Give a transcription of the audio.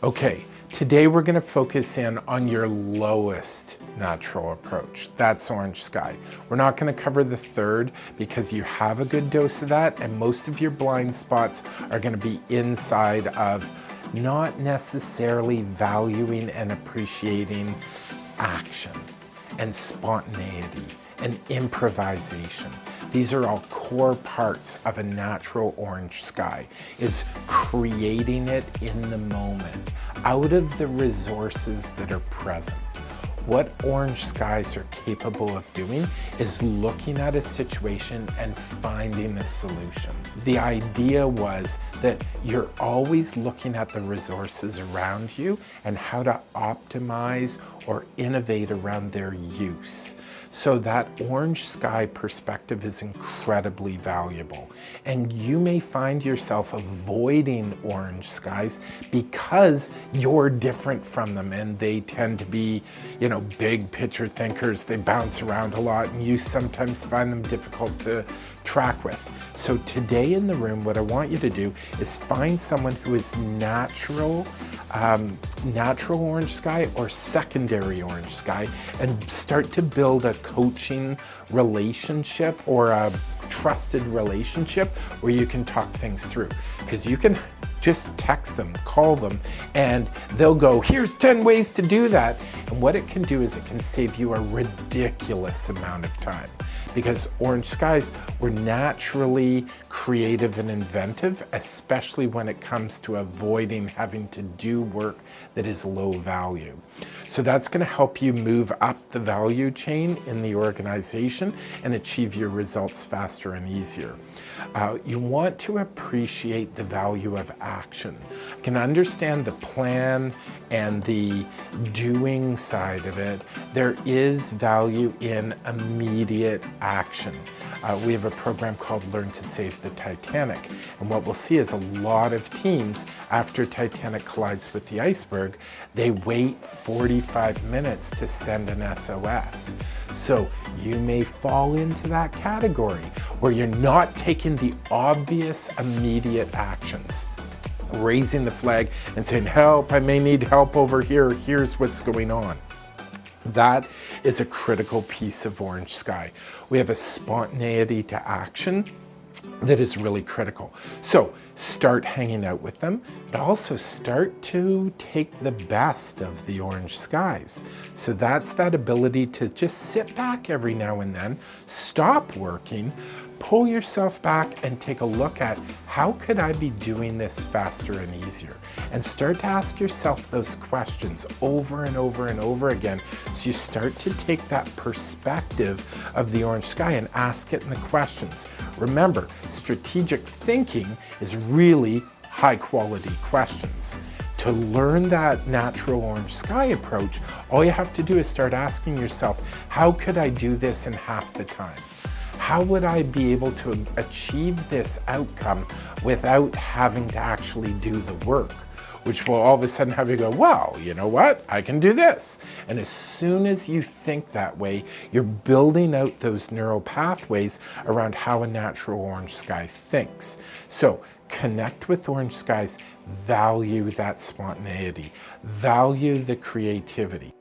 Okay, today we're going to focus in on your lowest natural approach. That's orange sky. We're not going to cover the third because you have a good dose of that, and most of your blind spots are going to be inside of not necessarily valuing and appreciating action and spontaneity and improvisation. These are all core parts of a natural orange sky, is creating it in the moment, out of the resources that are present. What orange skies are capable of doing is looking at a situation and finding a solution. The idea was that you're always looking at the resources around you and how to optimize or innovate around their use. So that orange sky perspective is incredibly valuable. And you may find yourself avoiding orange skies because you're different from them and they tend to be, big picture thinkers. They bounce around a lot and you sometimes find them difficult to track with. So today in the room, what I want you to do is find someone who is natural orange sky or secondary orange sky and start to build a coaching relationship or a trusted relationship where you can talk things through. Because you can just text them, call them, and they'll go, here's 10 ways to do that. And what it can do is it can save you a ridiculous amount of time. Because orange skies were naturally creative and inventive, especially when it comes to avoiding having to do work that is low value. So that's going to help you move up the value chain in the organization and achieve your results faster and easier. You want to appreciate the value of action. You can understand the plan and the doing side of it. There is value in immediate action. We have a program called Learn to Save the Titanic. And what we'll see is a lot of teams, after Titanic collides with the iceberg, they wait 45 minutes to send an SOS. So you may fall into that category where you're not taking the obvious immediate actions, raising the flag and saying, help, I may need help over here, here's what's going on. That is a critical piece of orange sky. We have a spontaneity to action that is really critical. So start hanging out with them, but also start to take the best of the orange skies. So that's that ability to just sit back every now and then, stop working, pull yourself back and take a look at how could I be doing this faster and easier? And start to ask yourself those questions over and over and over again. So you start to take that perspective of the orange sky and ask it in the questions. Remember, strategic thinking is really high quality questions. To learn that natural orange sky approach, all you have to do is start asking yourself, how could I do this in half the time? How would I be able to achieve this outcome without having to actually do the work? Which will all of a sudden have you go, wow, you know what? I can do this. And as soon as you think that way, you're building out those neural pathways around how a natural orange sky thinks. So connect with orange skies, value that spontaneity, value the creativity.